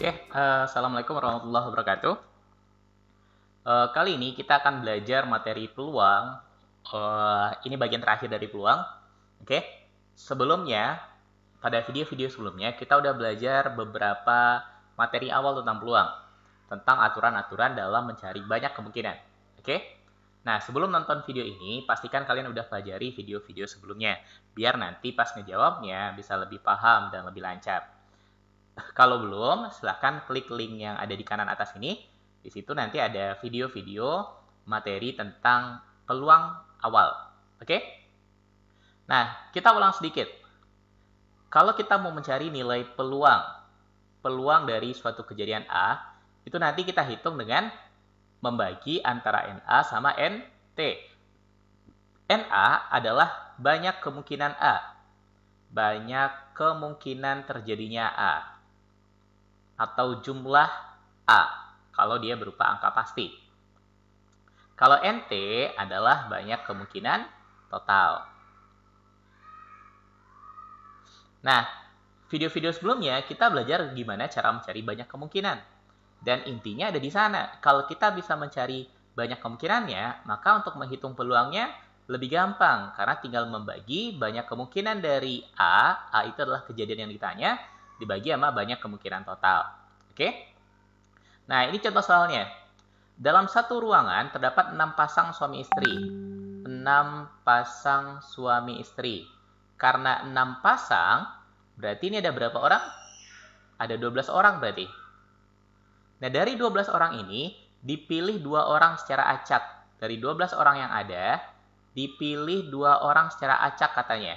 Assalamualaikum warahmatullahi wabarakatuh. Kali ini kita akan belajar materi peluang. Ini bagian terakhir dari peluang. Sebelumnya, pada video-video sebelumnya, kita udah belajar beberapa materi awal tentang peluang. Tentang aturan-aturan dalam mencari banyak kemungkinan. Nah, sebelum nonton video ini, pastikan kalian udah pelajari video-video sebelumnya. Biar nanti pas ngejawabnya bisa lebih paham dan lebih lancar. Kalau belum, silahkan klik link yang ada di kanan atas ini. Di situ nanti ada video-video materi tentang peluang awal. Nah, kita ulang sedikit. Kalau kita mau mencari nilai peluang dari suatu kejadian A, itu nanti kita hitung dengan membagi antara NA sama NT. NA adalah banyak kemungkinan A. Banyak kemungkinan terjadinya A. Atau jumlah A, kalau dia berupa angka pasti. Kalau NT adalah banyak kemungkinan total. Nah, video-video sebelumnya kita belajar gimana cara mencari banyak kemungkinan. Dan intinya ada di sana. Kalau kita bisa mencari banyak kemungkinannya, maka untuk menghitung peluangnya lebih gampang. Karena tinggal membagi banyak kemungkinan dari A itu adalah kejadian yang ditanya, dibagi sama banyak kemungkinan total. Nah, ini contoh soalnya. Dalam satu ruangan terdapat 6 pasang suami istri. 6 pasang suami istri. Karena 6 pasang, berarti ini ada berapa orang? Ada 12 orang berarti. Nah, dari 12 orang ini, dipilih 2 orang secara acak. Dari 12 orang yang ada, dipilih 2 orang secara acak katanya.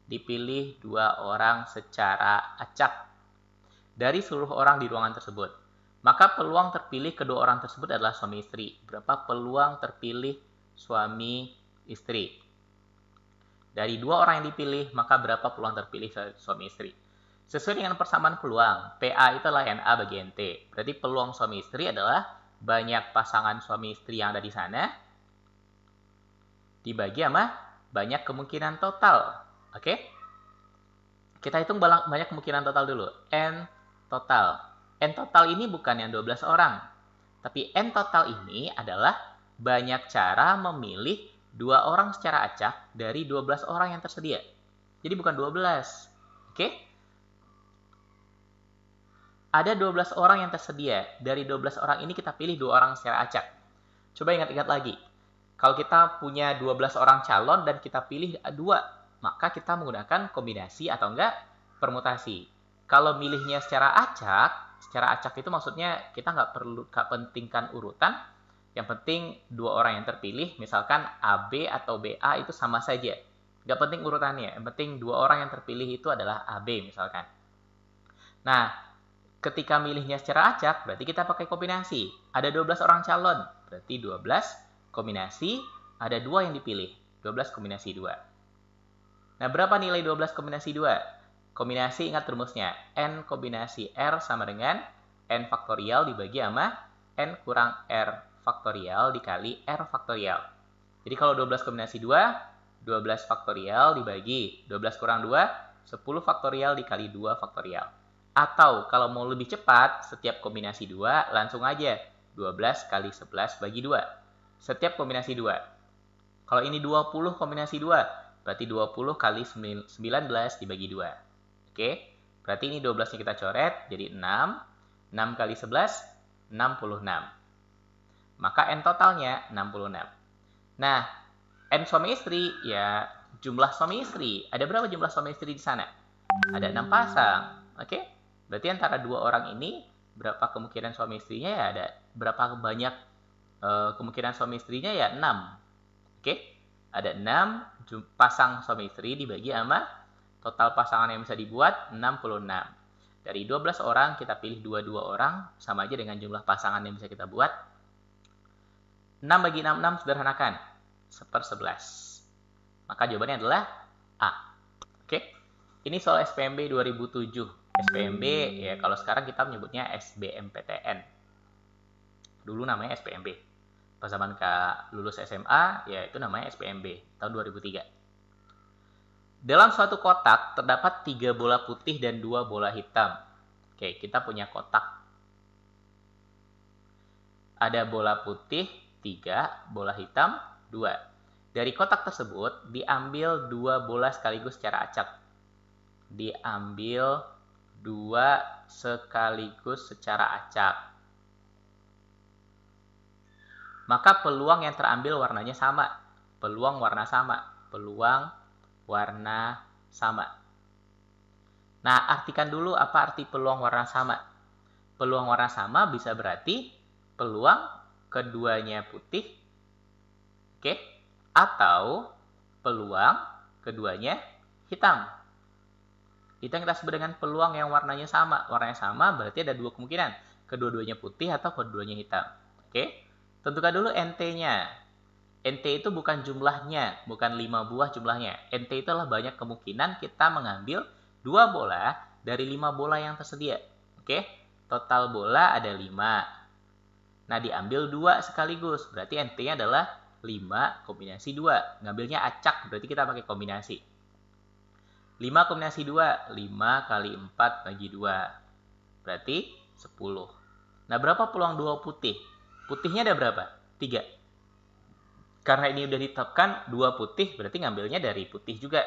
Dipilih 2 orang secara acak dari seluruh orang di ruangan tersebut. Maka peluang terpilih kedua orang tersebut adalah suami istri. Berapa peluang terpilih suami istri? Dari 2 orang yang dipilih, maka berapa peluang terpilih suami istri? Sesuai dengan persamaan peluang, PA itu adalah NA bagi NT. Berarti peluang suami istri adalah banyak pasangan suami istri yang ada di sana dibagi sama banyak kemungkinan total. Kita hitung banyak kemungkinan total dulu. N total. N total ini bukan yang 12 orang. Tapi N total ini adalah banyak cara memilih 2 orang secara acak dari 12 orang yang tersedia. Jadi bukan 12. Ada 12 orang yang tersedia. Dari 12 orang ini kita pilih 2 orang secara acak. Coba ingat-ingat lagi. Kalau kita punya 12 orang calon dan kita pilih 2, maka kita menggunakan kombinasi atau enggak permutasi. Kalau milihnya secara acak itu maksudnya kita nggak pentingkan urutan. Yang penting 2 orang yang terpilih, misalkan AB atau BA itu sama saja. Nggak penting urutannya, yang penting 2 orang yang terpilih itu adalah AB misalkan. Nah, ketika milihnya secara acak, berarti kita pakai kombinasi. Ada 12 orang calon, berarti 12 kombinasi, ada 2 yang dipilih. 12 kombinasi 2. Nah, berapa nilai 12 kombinasi 2? Kombinasi, ingat rumusnya. N kombinasi R sama dengan N faktorial dibagi sama N kurang R faktorial dikali R faktorial. Jadi kalau 12 kombinasi 2, 12 faktorial dibagi 12 kurang 2, 10 faktorial dikali 2 faktorial. Atau kalau mau lebih cepat, setiap kombinasi 2 langsung aja 12 kali 11 bagi 2. Setiap kombinasi 2. Kalau ini 20 kombinasi 2, berarti 20 kali 19 dibagi 2. Berarti ini 12-nya kita coret, jadi 6. 6 kali 11, 66. Maka N totalnya 66. Nah, N suami istri, ya jumlah suami istri. Ada berapa jumlah suami istri di sana? Ada 6 pasang. Berarti antara 2 orang ini, berapa kemungkinan suami istrinya ya ada. Berapa banyak kemungkinan suami istrinya ya 6. Ada 6 pasang suami istri dibagi sama total pasangan yang bisa dibuat 66. Dari 12 orang kita pilih 2 orang, sama aja dengan jumlah pasangan yang bisa kita buat. 6 bagi 66 sederhanakan, 1/11. Maka jawabannya adalah A. Ini soal SPMB 2007. SPMB ya kalau sekarang kita menyebutnya SBMPTN. Dulu namanya SPMB. Pas zaman lulus SMA ya itu namanya SPMB tahun 2003. Dalam suatu kotak terdapat 3 bola putih dan 2 bola hitam. Kita punya kotak Ada bola putih 3, bola hitam 2. Dari kotak tersebut diambil 2 bola sekaligus secara acak. Diambil 2 sekaligus secara acak. Maka peluang yang terambil warnanya sama. Peluang warna sama. Peluang warna sama. Nah, artikan dulu apa arti peluang warna sama. Peluang warna sama bisa berarti peluang keduanya putih, oke, atau peluang keduanya hitam. Itu yang kita sebut dengan peluang yang warnanya sama. Warnanya sama berarti ada 2 kemungkinan. Kedua-duanya putih atau kedua-duanya hitam. Oke? Tentukan dulu NT-nya. NT itu bukan jumlahnya, bukan 5 buah jumlahnya. NT itu adalah banyak kemungkinan kita mengambil 2 bola dari 5 bola yang tersedia. Oke? Total bola ada 5. Nah, diambil 2 sekaligus. Berarti NT-nya adalah 5 kombinasi 2. Ngambilnya acak, berarti kita pakai kombinasi. 5 kombinasi 2, 5 kali 4 bagi 2. Berarti 10. Nah, berapa peluang 2 putih? Putihnya ada berapa? 3. Karena ini udah ditetapkan 2 putih, berarti ngambilnya dari putih juga.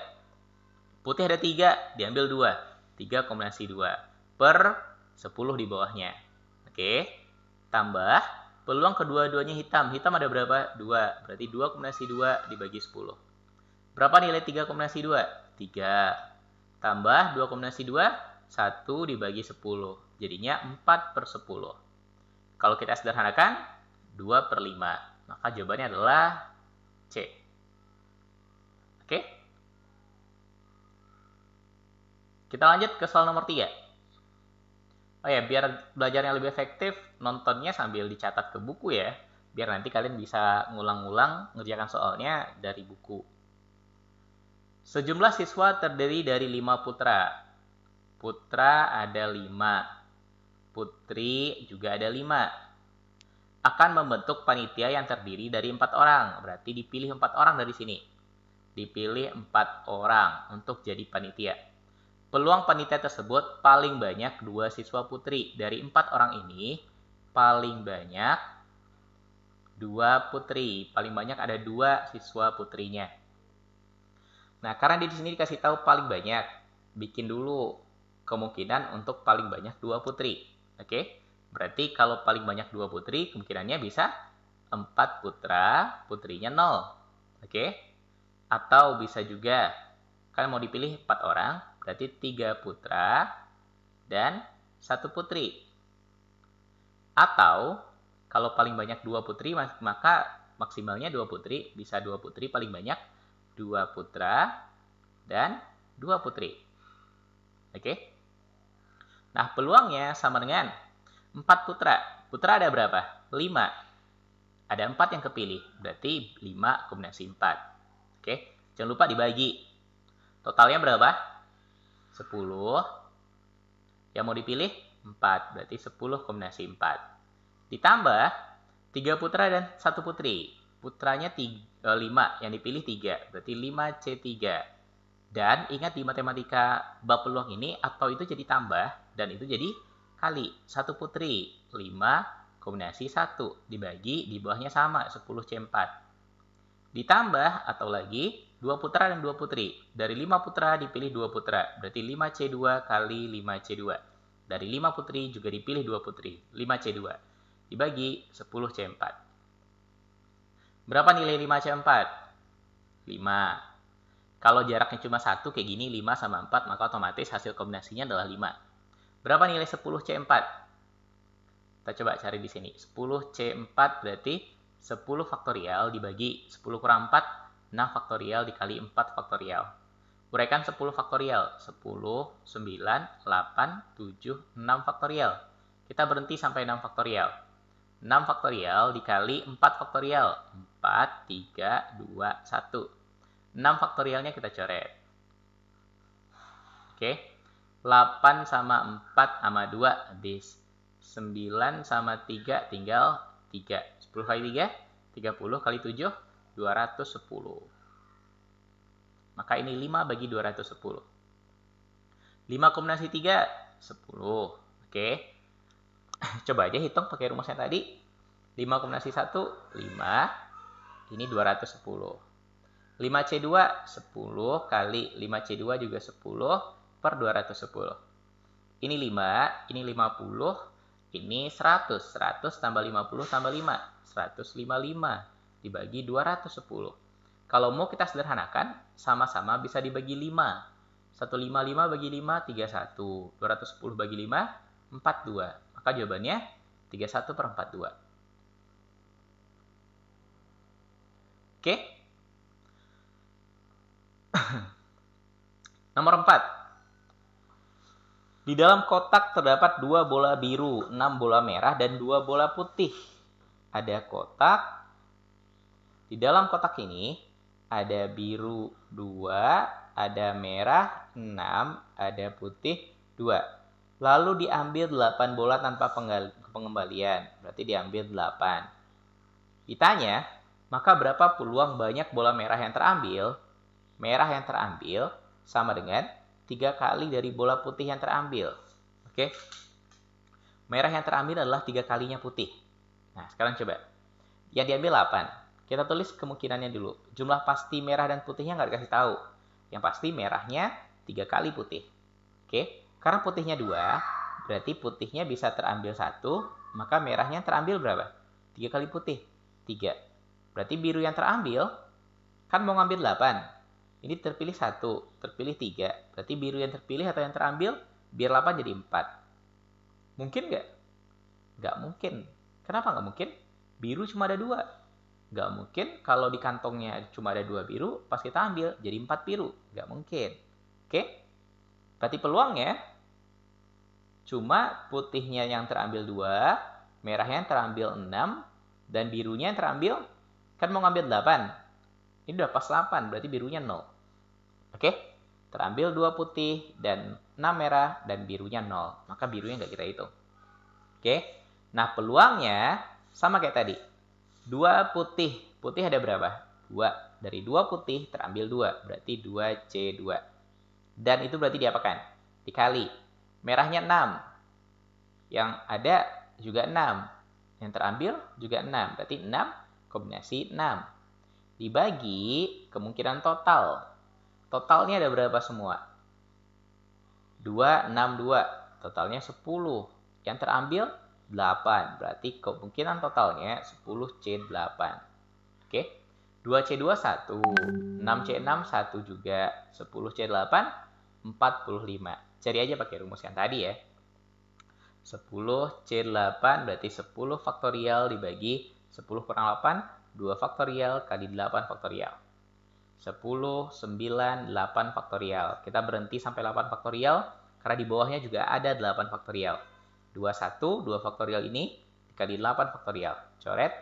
Putih ada 3, diambil 2. 3 kombinasi 2 per 10 di bawahnya. Oke. Tambah peluang kedua-duanya hitam. Hitam ada berapa? 2. Berarti 2 kombinasi 2 dibagi 10. Berapa nilai 3 kombinasi 2? 3. Tambah 2 kombinasi 2, 1 dibagi 10. Jadinya 4 per 10. Kalau kita sederhanakan, 2 per 5. Maka jawabannya adalah C. Oke? Kita lanjut ke soal nomor 3. Oh ya, biar belajarnya lebih efektif, nontonnya sambil dicatat ke buku ya. Biar nanti kalian bisa ngulang-ngulang ngerjakan soalnya dari buku. Sejumlah siswa terdiri dari 5 putra. Putra ada 5. Putri juga ada 5. Akan membentuk panitia yang terdiri dari 4 orang. Berarti dipilih 4 orang dari sini. Dipilih 4 orang untuk jadi panitia. Peluang panitia tersebut paling banyak 2 siswa putri. Dari 4 orang ini, paling banyak 2 putri. Paling banyak ada 2 siswa putrinya. Nah, karena di sini dikasih tahu paling banyak, bikin dulu kemungkinan untuk paling banyak 2 putri. Oke? Berarti kalau paling banyak 2 putri, kemungkinannya bisa 4 putra, putrinya 0. Oke? Atau bisa juga, kan mau dipilih 4 orang, berarti 3 putra dan 1 putri. Atau, kalau paling banyak 2 putri, maka maksimalnya 2 putri, bisa 2 putri paling banyak, 2 putra dan 2 putri. Oke? Nah, peluangnya sama dengan 4 putra. Putra ada berapa? 5. Ada 4 yang kepilih. Berarti 5 kombinasi 4. Oke? Jangan lupa dibagi. Totalnya berapa? 10. Yang mau dipilih? 4. Berarti 10 kombinasi 4. Ditambah 3 putra dan 1 putri. Putranya 5, yang dipilih 3. Berarti 5C3. Dan ingat di matematika bab peluang ini, atau itu jadi tambah, dan itu jadi kali. 1 putri, 5 kombinasi 1. Dibagi, di bawahnya sama, 10C4. Ditambah, atau lagi, 2 putra dan 2 putri. Dari 5 putra dipilih 2 putra. Berarti 5C2 kali 5C2. Dari 5 putri juga dipilih 2 putri. 5C2. Dibagi 10C4. Berapa nilai 5C4? 5. Kalau jaraknya cuma 1 kayak gini, 5 sama 4, maka otomatis hasil kombinasinya adalah 5. Berapa nilai 10C4? Kita coba cari di sini. 10C4 berarti 10 faktorial dibagi 10 kurang 4, 6 faktorial dikali 4 faktorial. Uraikan 10 faktorial. 10, 9, 8, 7, 6 faktorial. Kita berhenti sampai 6 faktorial. 6 faktorial dikali 4 faktorial. 4, 3, 2, 1. 6 faktorialnya kita coret. Oke. 8 sama 4 sama 2 habis. 9 sama 3 tinggal 3. 10 kali 3, 30 kali 7, 210. Maka ini 5 bagi 210. 5 kombinasi 3, 10. Oke. Coba aja hitung pakai rumusnya tadi. 5 5 kombinasi 1, 5. Ini 210. 5C2, 10 kali 5C2 juga 10 per 210. Ini 5, ini 50, ini 100. 100 tambah 50 tambah 5. 155 dibagi 210. Kalau mau kita sederhanakan, sama-sama bisa dibagi 5. 155 bagi 5, 31. 210 bagi 5, 42. Maka jawabannya 31 per 42. Oke? Nomor 4. Di dalam kotak terdapat 2 bola biru, 6 bola merah, dan 2 bola putih. Ada kotak. Di dalam kotak ini ada biru 2, ada merah 6, ada putih 2. Lalu diambil 8 bola tanpa pengembalian. Berarti diambil 8. Ditanya, maka berapa peluang banyak bola merah yang terambil? Merah yang terambil sama dengan 3 kali dari bola putih yang terambil. Oke? Merah yang terambil adalah 3 kalinya putih. Nah, sekarang coba. Yang diambil 8. Kita tulis kemungkinannya dulu. Jumlah pasti merah dan putihnya nggak dikasih tahu. Yang pasti merahnya 3 kali putih. Oke? Karena putihnya 2, berarti putihnya bisa terambil 1, maka merahnya terambil berapa? 3 kali putih. 3. Berarti biru yang terambil, kan mau ngambil 8. Ini terpilih 1, terpilih 3. Berarti biru yang terpilih atau yang terambil, biar 8 jadi 4. Mungkin nggak? Nggak mungkin. Kenapa nggak mungkin? Biru cuma ada 2. Nggak mungkin kalau di kantongnya cuma ada 2 biru, pas kita ambil jadi 4 biru. Nggak mungkin. Oke? Berarti peluangnya cuma putihnya yang terambil 2, merahnya yang terambil 6, dan birunya yang terambil, kan mau ngambil 8. Ini udah pas 8, berarti birunya 0. Oke? Terambil 2 putih dan 6 merah, dan birunya 0. Maka birunya nggak kita hitung. Oke? Nah, peluangnya sama kayak tadi. 2 putih. Putih ada berapa? 2. Dari 2 putih terambil 2. Berarti 2C2. Dan itu berarti diapakan? Dikali. Merahnya 6. Yang ada juga 6. Yang terambil juga 6. Berarti 6 kombinasi 6. Dibagi kemungkinan total. Totalnya ada berapa semua? 2, 6, 2. Totalnya 10. Yang terambil 8. Berarti kemungkinan totalnya 10C8. Oke? 2C2 1. 6C6 1 juga. 10C8 45. Cari aja pakai rumus yang tadi ya. 10C8 berarti 10 faktorial dibagi 10 kurang 8, 2 faktorial kali 8 faktorial. 10, 9, 8 faktorial. Kita berhenti sampai 8 faktorial, karena di bawahnya juga ada 8 faktorial. 21, 2 faktorial ini dikali 8 faktorial. Coret,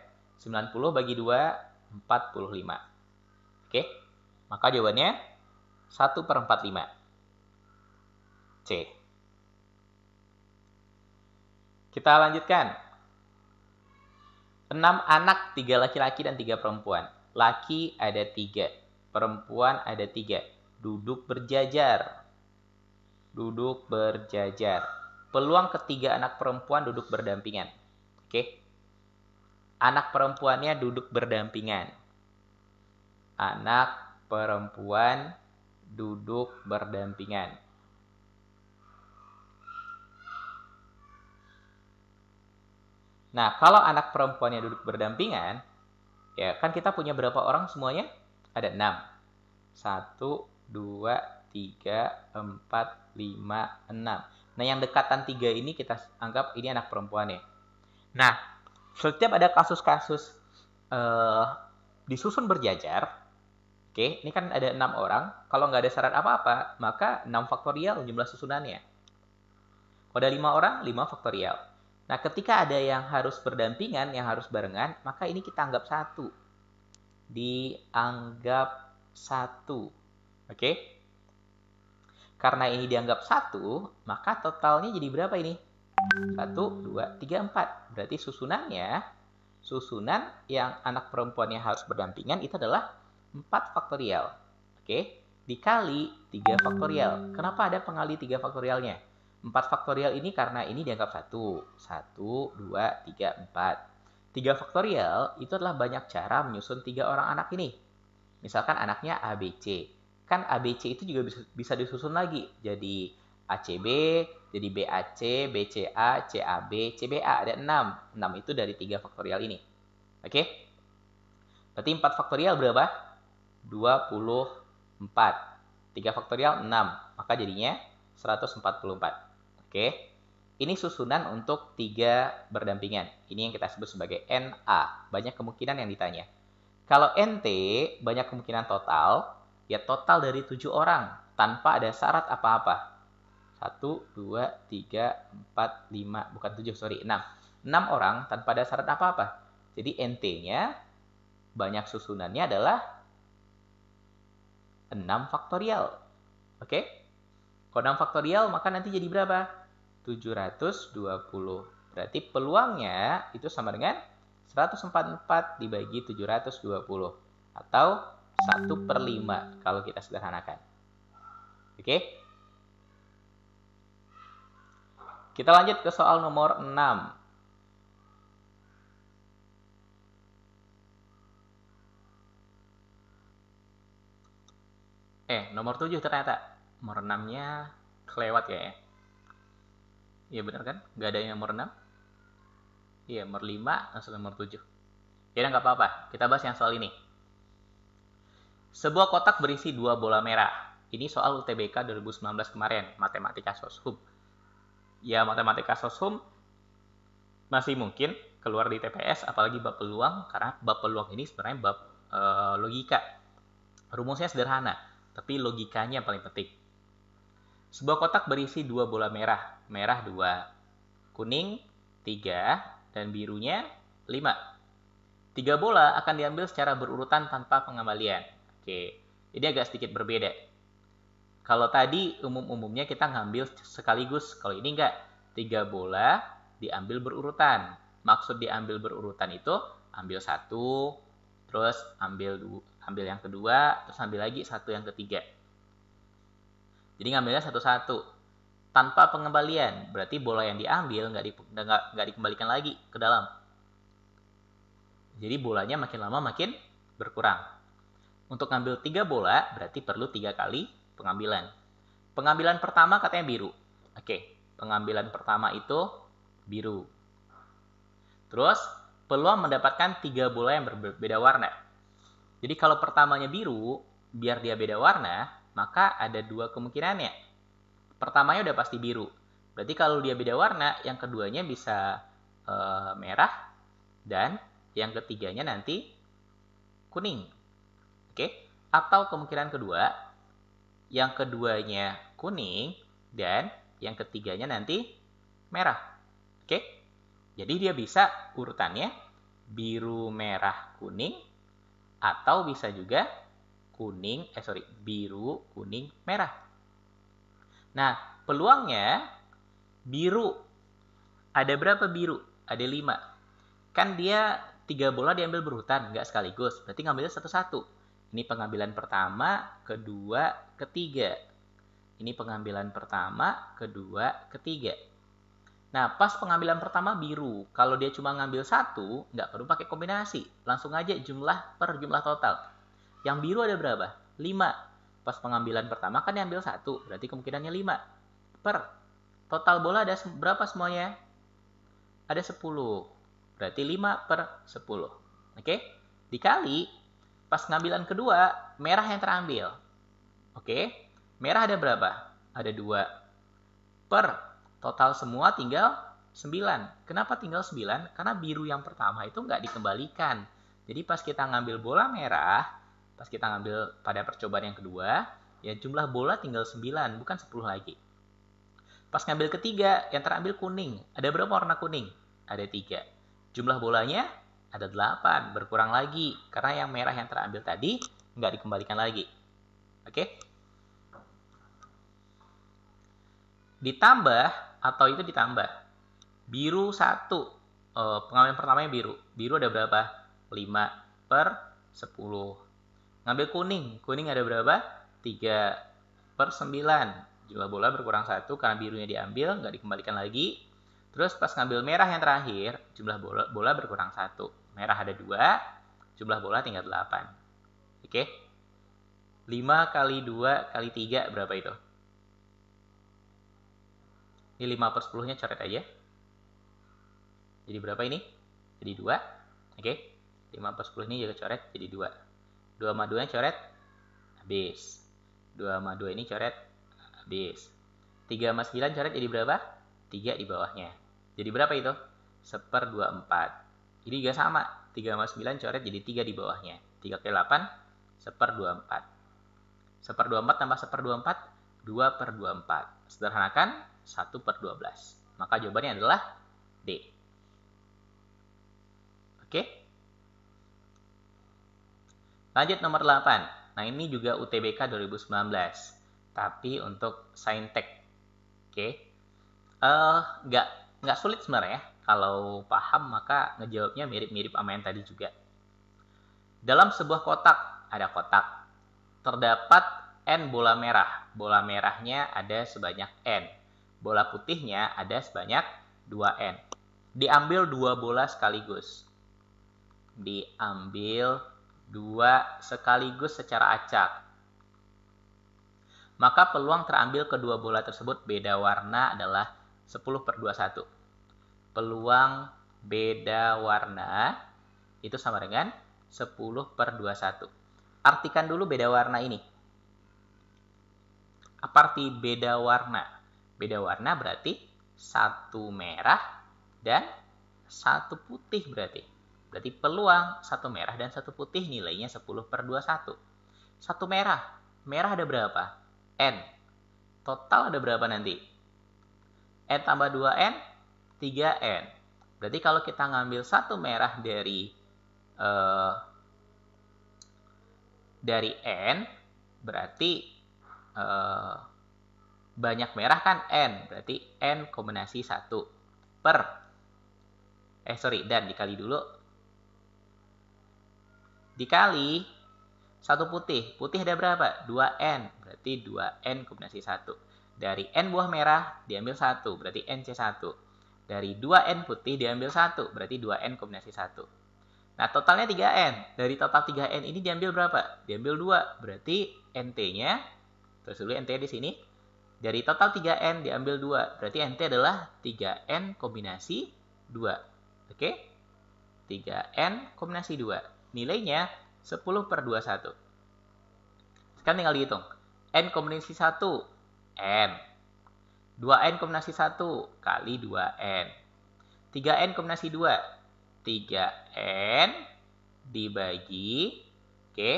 90 bagi 2, 45. Oke, maka jawabannya 1 per 45. C. Kita lanjutkan. 6 anak, 3 laki-laki dan 3 perempuan. Laki ada 3, perempuan ada 3. Duduk berjajar. Duduk berjajar. Peluang ketiga anak perempuan duduk berdampingan. Oke. Anak perempuannya duduk berdampingan. Anak perempuan duduk berdampingan. Nah, kalau anak perempuannya duduk berdampingan, ya kan kita punya berapa orang semuanya? Ada 6. 1, 2, 3, 4, 5, 6. Nah, yang dekatan 3 ini kita anggap ini anak perempuannya. Nah, setiap ada kasus-kasus disusun berjajar, oke, ini kan ada 6 orang. Kalau nggak ada syarat apa-apa, maka 6 faktorial jumlah susunannya. Kalau ada 5 orang, 5 faktorial. Nah, ketika ada yang harus berdampingan, yang harus barengan, maka ini kita anggap 1. Dianggap 1. Oke? Karena ini dianggap 1, maka totalnya jadi berapa ini? 1, 2, 3, 4. Berarti susunan yang anak perempuannya harus berdampingan itu adalah 4 faktorial. Oke? Dikali 3 faktorial. Kenapa ada pengali 3 faktorialnya? 4 faktorial ini karena ini dianggap 1. 1, 2, 3, 4. 3 faktorial itu adalah banyak cara menyusun 3 orang anak ini. Misalkan anaknya ABC. Kan ABC itu juga bisa disusun lagi. Jadi ACB, jadi BAC, BCA, CAB, CBA. Ada 6. 6 itu dari 3 faktorial ini. Oke? Berarti 4 faktorial berapa? 24. 3 faktorial 6. Maka jadinya 144. Oke? Ini susunan untuk 3 berdampingan. Ini yang kita sebut sebagai NA. Banyak kemungkinan yang ditanya. Kalau NT, banyak kemungkinan total. Ya total dari 7 orang. Tanpa ada syarat apa-apa. 1, 2, 3, 4, 5. Bukan 7, sorry. 6. 6 orang tanpa ada syarat apa-apa. Jadi NT-nya, banyak susunannya adalah 6 faktorial. Oke? Kalau 6 faktorial, maka nanti jadi berapa? 720. Berarti peluangnya itu sama dengan 144 dibagi 720. Atau 1/5 kalau kita sederhanakan. Oke? Kita lanjut ke soal nomor 6. Nomor 7 ternyata. Nomor 6-nya kelewat ya. Iya benar kan? Nggak ada yang nomor 6? Iya, nomor 5 langsung nomor 7. Ya nggak apa-apa. Kita bahas yang soal ini. Sebuah kotak berisi 2 bola merah. Ini soal UTBK 2019 kemarin, Matematika Soshum. Ya, Matematika Soshum masih mungkin keluar di TPS, apalagi bab peluang, karena bab peluang ini sebenarnya bab logika. Rumusnya sederhana, tapi logikanya yang paling penting. Sebuah kotak berisi 2 bola merah. Merah 2, kuning 3, dan birunya 5. 3 bola akan diambil secara berurutan tanpa pengembalian. Oke, ini agak sedikit berbeda. Kalau tadi umum-umumnya kita ngambil sekaligus, kalau ini enggak. 3 bola diambil berurutan. Maksud diambil berurutan itu ambil 1, terus ambil yang kedua, terus ambil lagi 1 yang ketiga. Jadi ngambilnya satu-satu. Tanpa pengembalian, berarti bola yang diambil nggak dikembalikan lagi ke dalam. Jadi bolanya makin lama makin berkurang. Untuk ngambil 3 bola, berarti perlu 3 kali pengambilan. Pengambilan pertama katanya biru. Oke, pengambilan pertama itu biru. Terus, peluang mendapatkan 3 bola yang berbeda warna. Jadi kalau pertamanya biru, biar dia beda warna, maka ada 2 kemungkinannya. Pertamanya udah pasti biru. Berarti kalau dia beda warna, yang keduanya bisa merah, dan yang ketiganya nanti kuning. Oke? Atau kemungkinan kedua, yang keduanya kuning, dan yang ketiganya nanti merah. Oke? Jadi dia bisa urutannya biru, merah, kuning, atau bisa juga biru, kuning, merah. Nah, peluangnya biru. Ada berapa biru? Ada 5. Kan dia 3 bola diambil berurutan, nggak sekaligus. Berarti ngambilnya satu-satu. Ini pengambilan pertama, kedua, ketiga. Ini pengambilan pertama, kedua, ketiga. Nah, pas pengambilan pertama biru. Kalau dia cuma ngambil 1, nggak perlu pakai kombinasi. Langsung aja jumlah per jumlah total. Yang biru ada berapa? 5. Pas pengambilan pertama kan diambil 1, berarti kemungkinannya 5. Per total bola ada berapa semuanya? Ada 10. Berarti 5/10. Oke? Dikali, pas pengambilan kedua, merah yang terambil. Oke? Merah ada berapa? Ada 2. Per total semua tinggal 9. Kenapa tinggal 9? Karena biru yang pertama itu nggak dikembalikan. Jadi pas kita ngambil bola merah, pas kita ngambil pada percobaan yang kedua, ya jumlah bola tinggal 9, bukan 10 lagi. Pas ngambil ketiga, yang terambil kuning. Ada berapa warna kuning? Ada 3. Jumlah bolanya ada 8, berkurang lagi. Karena yang merah yang terambil tadi nggak dikembalikan lagi. Oke? Ditambah, atau itu ditambah. Biru 1. Pengambilan pertamanya biru. Biru ada berapa? 5/10. Ngambil kuning. Kuning ada berapa? 3/9. Jumlah bola berkurang 1 karena birunya diambil, nggak dikembalikan lagi. Terus pas ngambil merah yang terakhir, jumlah bola berkurang 1. Merah ada 2, jumlah bola tinggal 8. Oke? 5 kali 2 kali 3 berapa itu? Ini 5 per 10-nya coret aja. Jadi berapa ini? Jadi 2. Oke? 5 per 10 ini juga coret jadi 2. 2 sama 2-nya coret, habis. 2 sama 2 ini coret, habis. 3 sama 9 coret jadi berapa? 3 di bawahnya. Jadi berapa itu? 1/24. Ini juga sama. 3 sama 9 coret jadi 3 di bawahnya. 3 kali 8, 1/24. 1/24 tambah 1/24, 2/24. Sederhanakan, 1/12. Maka jawabannya adalah D. Oke? Lanjut nomor 8. Nah, ini juga UTBK 2019. Tapi untuk Saintek. Oke? Nggak sulit sebenarnya. Kalau paham, maka ngejawabnya mirip-mirip sama yang tadi juga. Dalam sebuah kotak, ada kotak. Terdapat N bola merah. Bola merahnya ada sebanyak N. Bola putihnya ada sebanyak 2N. Diambil 2 bola sekaligus. Diambil 2 sekaligus secara acak. Maka peluang terambil kedua bola tersebut beda warna adalah 10/21. Peluang beda warna itu sama dengan 10/21. Artikan dulu beda warna ini. Apa arti beda warna? Beda warna berarti 1 merah dan 1 putih berarti. Berarti peluang 1 merah dan 1 putih nilainya 10/21. 1 merah. Merah ada berapa? N. Total ada berapa nanti? N tambah 2N, 3N. Berarti kalau kita ngambil 1 merah dari N, berarti banyak merah kan N. Berarti N kombinasi 1 dan dikali dulu. Dikali 1 putih. Putih ada berapa? 2N. Berarti 2N kombinasi 1. Dari N buah merah diambil 1. Berarti NC1. Dari 2N putih diambil 1. Berarti 2N kombinasi 1. Nah, totalnya 3N. Dari total 3N ini diambil berapa? Diambil 2. Berarti NT-nya, terus dulu NT di sini. Dari total 3N diambil 2. Berarti NT adalah 3N kombinasi 2. Oke? 3N kombinasi 2. Nilainya 10/21. Sekarang tinggal dihitung. N kombinasi 1, N. 2N kombinasi 1 kali 2N. 3N kombinasi 2, 3N dibagi, oke.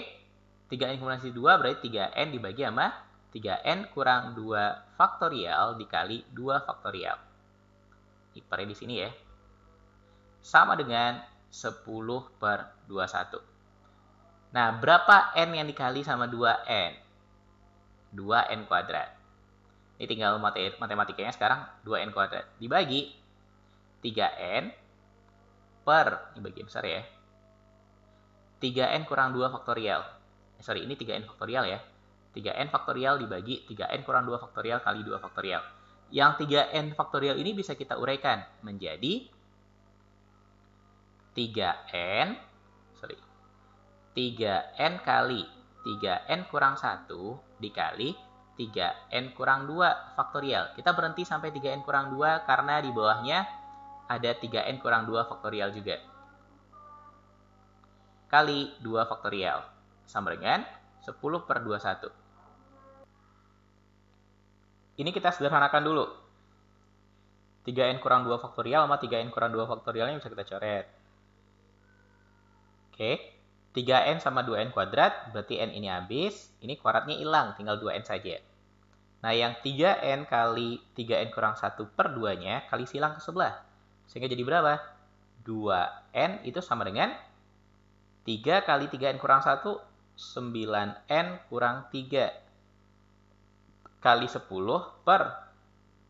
3N kombinasi 2 berarti 3N dibagi sama 3N kurang 2 faktorial dikali 2 faktorial. Iparnya di sini ya. Sama dengan 10/21. Nah, berapa N yang dikali sama 2N? 2N kuadrat. Ini tinggal matematikanya sekarang 2N kuadrat. Dibagi 3N per, ini bagian besar ya. 3N kurang 2 faktorial. Ini 3N faktorial ya. 3N faktorial dibagi 3N kurang 2 faktorial kali 2 faktorial. Yang 3N faktorial ini bisa kita uraikan menjadi 3N kali 3N kurang 1 dikali 3N kurang 2 faktorial. Kita berhenti sampai 3N kurang 2 karena di bawahnya ada 3N kurang 2 faktorial juga. Kali 2 faktorial. Sama dengan 10/21. Ini kita sederhanakan dulu. 3N kurang 2 faktorial sama 3N kurang 2 faktorialnya bisa kita coret. Oke. 3N sama 2N kuadrat, berarti N ini habis. Ini kuadratnya hilang, tinggal 2N saja. Nah, yang 3N kali 3N kurang 1/2-nya kali silang ke sebelah. Sehingga jadi berapa? 2N itu sama dengan 3 kali 3N kurang 1, 9N kurang 3. Kali 10 per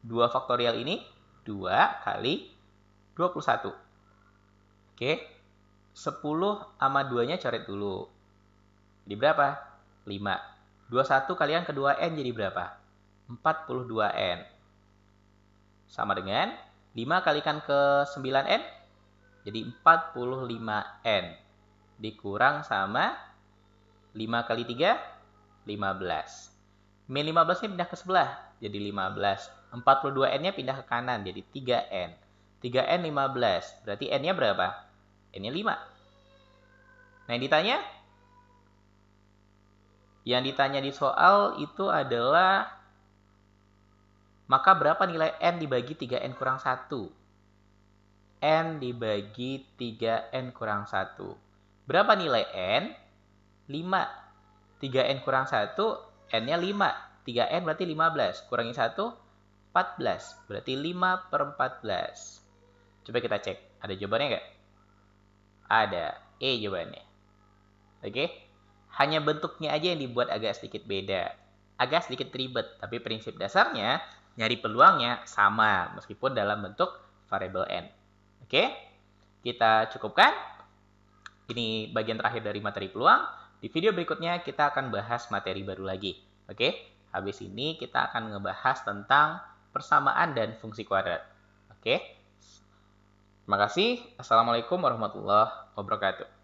2 faktorial ini, 2 kali 21. Oke. 10 sama 2-nya coret dulu. Jadi berapa? 5. 21 kalian kedua N jadi berapa? 42N. Sama dengan 5 kalikan ke 9N, jadi 45N. Dikurang sama 5 kali 3, 15. Min 15-nya pindah ke sebelah, jadi 15. 42N-nya pindah ke kanan, jadi 3N. 3N 15, berarti N-nya berapa? N-nya 5. Nah, yang ditanya di soal itu adalah, maka berapa nilai N dibagi 3N kurang 1? N dibagi 3N kurang 1. Berapa nilai N? 5. 3N kurang 1, N-nya 5. 3N berarti 15. Kurangi 1, 14. Berarti 5 per 14. Coba kita cek. Ada jawabannya nggak? Ada. E jawabannya. Oke? Hanya bentuknya aja yang dibuat agak sedikit beda. Agak sedikit ribet. Tapi prinsip dasarnya, nyari peluangnya sama. Meskipun dalam bentuk variabel N. Oke? Kita cukupkan. Ini bagian terakhir dari materi peluang. Di video berikutnya kita akan bahas materi baru lagi. Oke? Habis ini kita akan ngebahas tentang persamaan dan fungsi kuadrat. Oke? Terima kasih. Assalamualaikum warahmatullahi wabarakatuh.